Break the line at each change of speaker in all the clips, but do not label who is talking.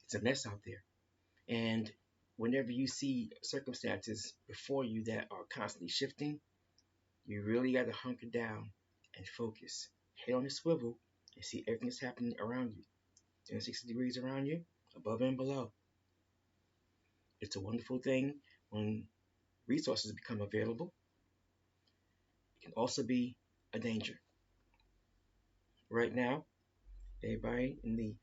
It's a mess out there. And whenever you see circumstances before you that are constantly shifting, you really got to hunker down and focus. Head on the swivel and see everything that's happening around you. 360 degrees around you, above and below. It's a wonderful thing when resources become available. It can also be a danger. Right now, everybody in the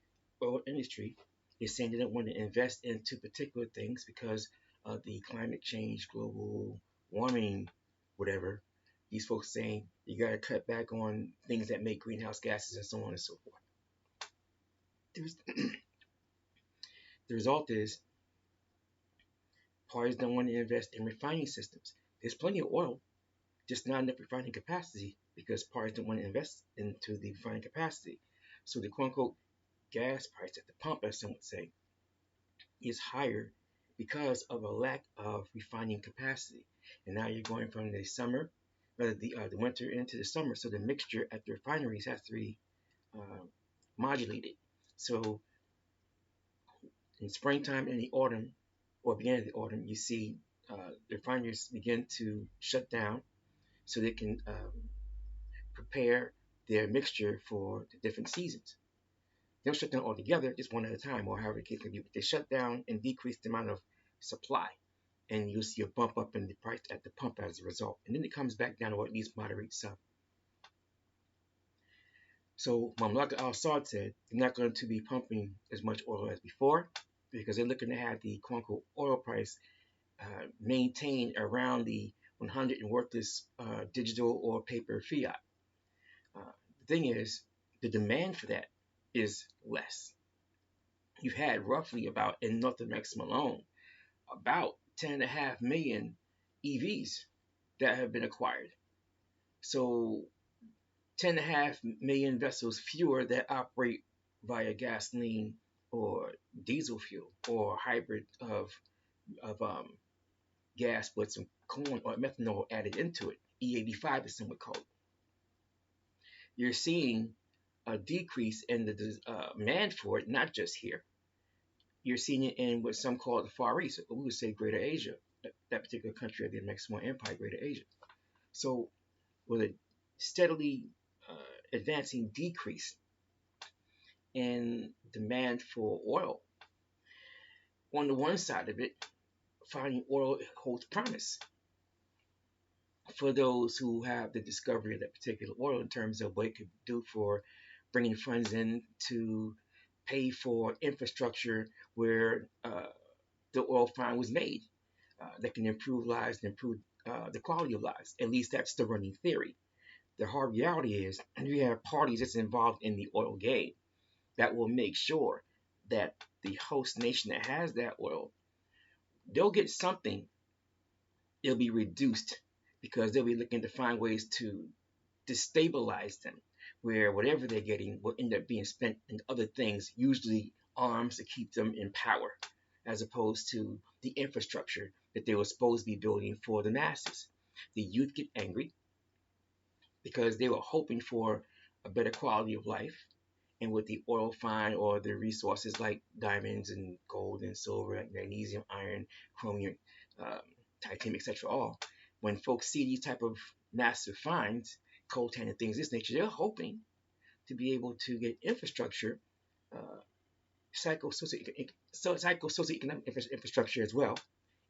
oil industry is saying they don't want to invest into particular things because of the climate change, global warming, whatever. These folks saying you got to cut back on things that make greenhouse gases and so on and so forth. The result is parties don't want to invest in refining systems. There's plenty of oil, just not enough refining capacity because parties don't want to invest into the refining capacity. So the quote unquote gas price at the pump, as some would say, is higher because of a lack of refining capacity. And now you're going from the summer, rather the winter into the summer, so the mixture at the refineries has to be modulated. So in springtime and the autumn, or beginning of the autumn, you see the refineries begin to shut down so they can prepare their mixture for the different seasons. They don't shut down altogether, just one at a time, or however the case may be. But they shut down and decrease the amount of supply, and you'll see a bump up in the price at the pump as a result. And then it comes back down, or at least moderates some. So Mamlaka al-Saud said they're not going to be pumping as much oil as before because they're looking to have the quote-unquote oil price maintained around the 100 and worthless digital or paper fiat. The thing is, the demand for that is less. You've had roughly about, in Northern-Amexem alone, about 10.5 million EVs that have been acquired. So 10.5 million vessels fewer that operate via gasoline or diesel fuel or hybrid of gas with some corn or methanol added into it, E85 as some would call it. You're seeing a decrease in the demand for it, not just here. You're seeing it in what some call the Far East, we would say Greater Asia, that particular country of the Amexem-Moor-Empire, Greater Asia. So with a steadily advancing decrease in demand for oil, on the one side of it, finding oil holds promise for those who have the discovery of that particular oil in terms of what it could do for bringing funds in to pay for infrastructure where the oil find was made that can improve lives and improve the quality of lives. At least that's the running theory. The hard reality is you have parties that's involved in the oil game that will make sure that the host nation that has that oil, they'll get something. It'll be reduced because they'll be looking to find ways to destabilize them, where whatever they're getting will end up being spent in other things, usually arms to keep them in power, as opposed to the infrastructure that they were supposed to be building for the masses. The youth get angry because they were hoping for a better quality of life, and with the oil find or the resources like diamonds and gold and silver, like magnesium, iron, chromium, titanium, etc., all, when folks see these type of massive finds, coltan and things of this nature, they're hoping to be able to get infrastructure, psycho-socioeconomic infrastructure as well,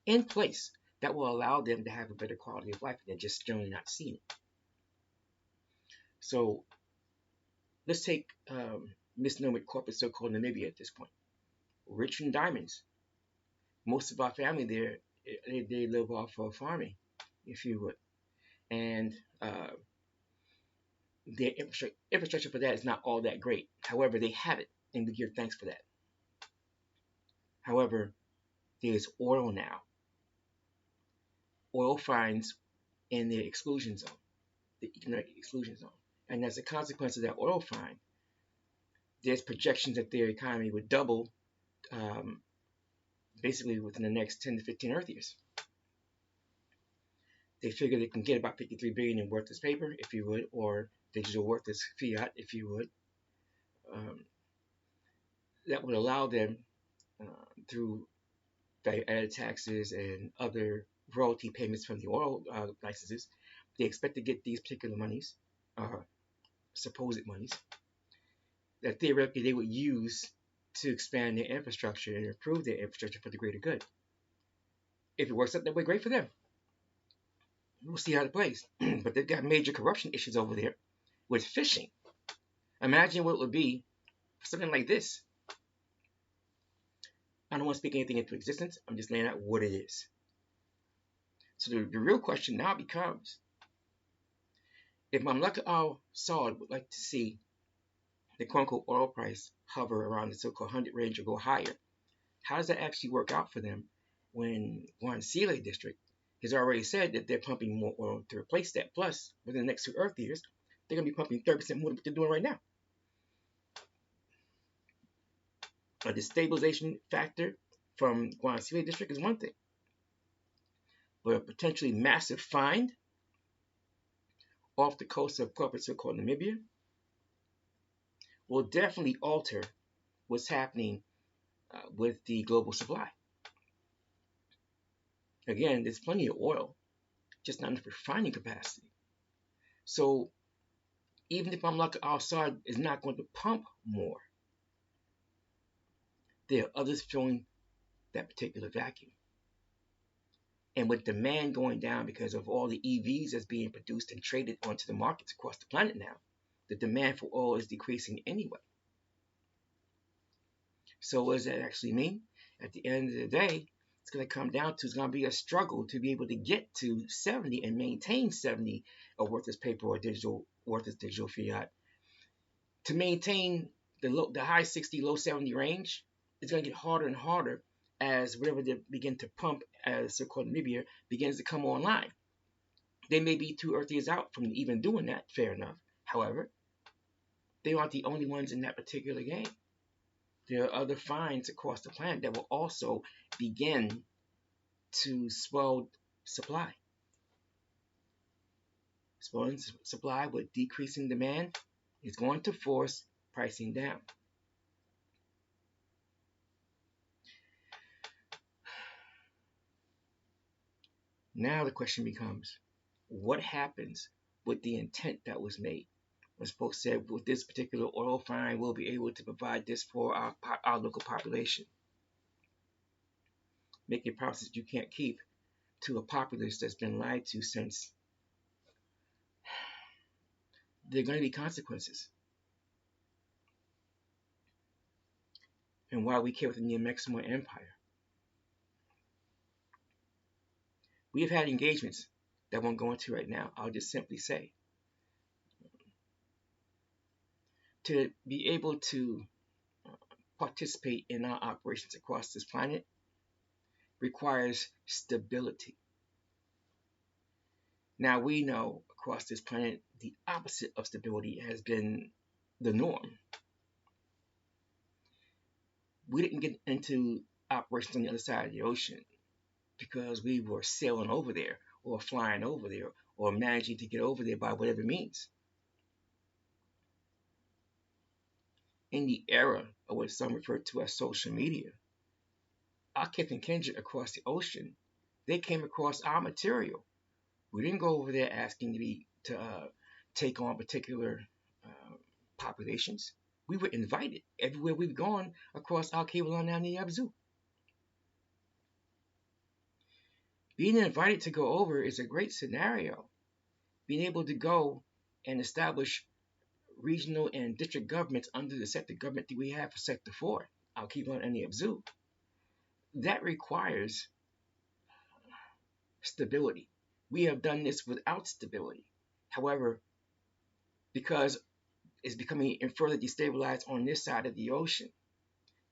in place that will allow them to have a better quality of life than just generally not seeing it. So let's take misnomered corporate so-called Namibia at this point. Rich in diamonds. Most of our family there, they live off of farming, if you would. And their infrastructure for that is not all that great. However, they have it, and we give thanks for that. However, there's oil now. Oil finds in the exclusion zone, the economic exclusion zone. And as a consequence of that oil find, there's projections that their economy would double basically within the next 10 to 15 Earth years. They figure they can get about 53 billion in worthless paper, if you would, or digital worthless fiat, if you would. That would allow them through value-added taxes and other royalty payments from the oil licenses. They expect to get these particular monies, supposed monies, that theoretically they would use to expand their infrastructure and improve their infrastructure for the greater good. If it works out that way, great for them. We'll see how it plays. But they've got major corruption issues over there with fishing. Imagine what it would be for something like this. I don't want to speak anything into existence. I'm just laying out what it is. So the real question now becomes, if Mamlaka al-Saud would like to see the quote-unquote oil price hover around the so-called 100 range or go higher, how does that actually work out for them when Guan district has already said that they're pumping more oil to replace that? Plus, within the next 2 Earth years, they're going to be pumping 30% more than what they're doing right now. A destabilization factor from Guan district is one thing, but a potentially massive find off the coast of corporate so-called Namibia will definitely alter what's happening with the global supply. Again, there's plenty of oil, just not enough refining capacity. So even if Mamlaka al-Saud is not going to pump more, there are others filling that particular vacuum. And with demand going down because of all the EVs that's being produced and traded onto the markets across the planet now, the demand for oil is decreasing anyway. So what does that actually mean? At the end of the day, it's going to come down to, it's going to be a struggle to be able to get to 70 and maintain 70 of worthless paper or worthless digital fiat. To maintain the high 60, low 70 range, it's going to get harder and harder as whatever they begin to pump as so-called Namibia begins to come online. They may be 2 Earth years out from even doing that, fair enough. However, they aren't the only ones in that particular game. There are other finds across the planet that will also begin to swell supply. Swelling supply with decreasing demand is going to force pricing down. Now the question becomes, what happens with the intent that was made? As folks said, with this particular oil find, we'll be able to provide this for our local population. Making promises you can't keep to a populace that's been lied to since. There are going to be consequences. And why we care within the Amexem-Moor-Empire. We have had engagements that I won't go into right now. I'll just simply say, to be able to participate in our operations across this planet requires stability. Now we know across this planet the opposite of stability has been the norm. We didn't get into operations on the other side of the ocean because we were sailing over there or flying over there or managing to get over there by whatever means. In the era of what some refer to as social media, our kith and kindred across the ocean, they came across our material. We didn't go over there asking to take on particular populations. We were invited everywhere we've gone across Alkebu-lan and the Ab.Zu. Being invited to go over is a great scenario. Being able to go and establish regional and district governments under the sector government that we have for Sector 4, Alkebu-lan and the Ab.Zu, that requires stability. We have done this without stability. However, because it's becoming further destabilized on this side of the ocean,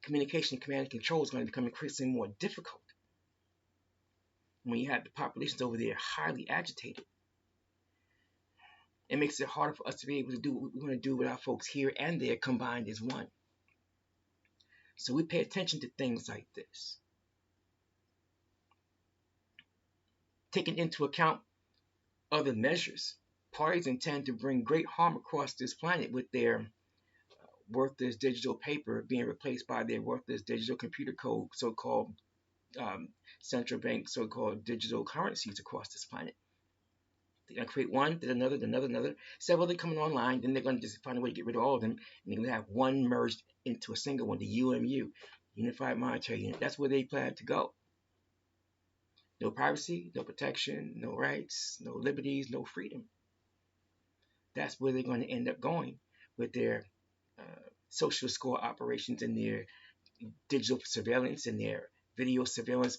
communication, command, and control is going to become increasingly more difficult. When you have the populations over there highly agitated, it makes it harder for us to be able to do what we want to do with our folks here and there combined as one. So we pay attention to things like this. Taking into account other measures, parties intend to bring great harm across this planet with their worthless digital paper being replaced by their worthless digital computer code, so-called central bank, so-called digital currencies across this planet. They're going to create one, then another, then another. Several of them coming online. Then they're going to just find a way to get rid of all of them. And they're going to have one merged into a single one, the UMU, Unified Monetary Unit. That's where they plan to go. No privacy, no protection, no rights, no liberties, no freedom. That's where they're going to end up going with their social score operations and their digital surveillance and their video surveillance,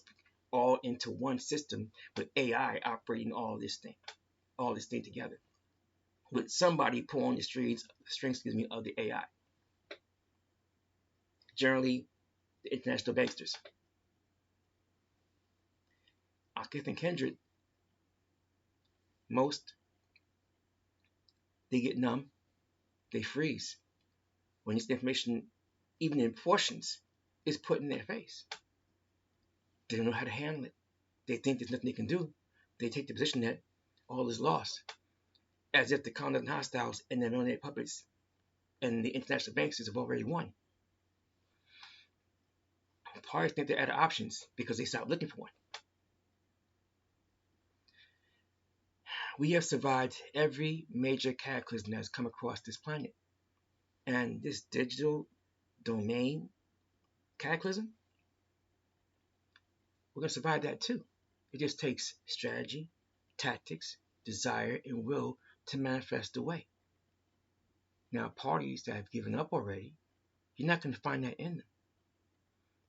all into one system with AI operating all this thing together, with somebody pulling the strings of the AI. Generally, the international banksters. Akith and kindred, most, they get numb, they freeze when this information, even in portions, is put in their face. They don't know how to handle it. They think there's nothing they can do. They take the position that all is lost, as if the colonists and hostiles and their military puppets and the international banksters have already won. Parties think they're out of options because they stopped looking for one. We have survived every major cataclysm that has come across this planet. And this digital domain cataclysm, we're going to survive that too. It just takes strategy, tactics, desire, and will to manifest the way. Now, parties that have given up already, you're not going to find that in them.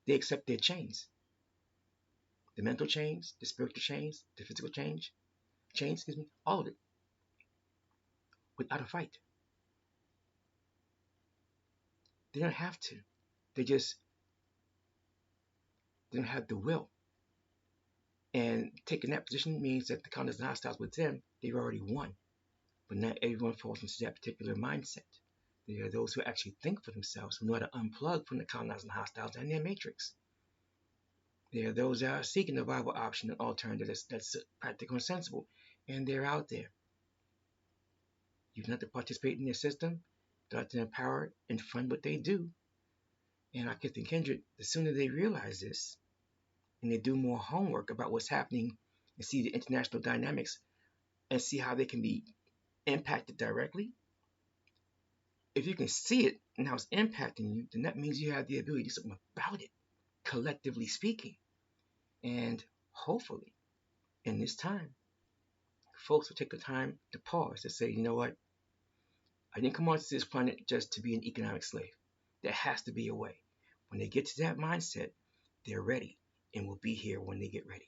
They accept their chains. The mental chains, the spiritual chains, the physical chains, all of it, without a fight. They don't have to. They don't have the will. And taking that position means that the colonists and hostiles with them, they've already won. But not everyone falls into that particular mindset. There are those who actually think for themselves, who know how to unplug from the colonizers and hostiles and their matrix. There are those that are seeking a viable option, an alternative that's practical and sensible, and they're out there. You don't have to participate in their system, don't have to empower and fund what they do. And I think kindred, the sooner they realize this, and they do more homework about what's happening and see the international dynamics and see how they can be impacted directly. If you can see it and how it's impacting you, then that means you have the ability to do something about it, collectively speaking. And hopefully, in this time, folks will take the time to pause to say, you know what? I didn't come onto this planet just to be an economic slave. There has to be a way. When they get to that mindset, they're ready and will be here when they get ready.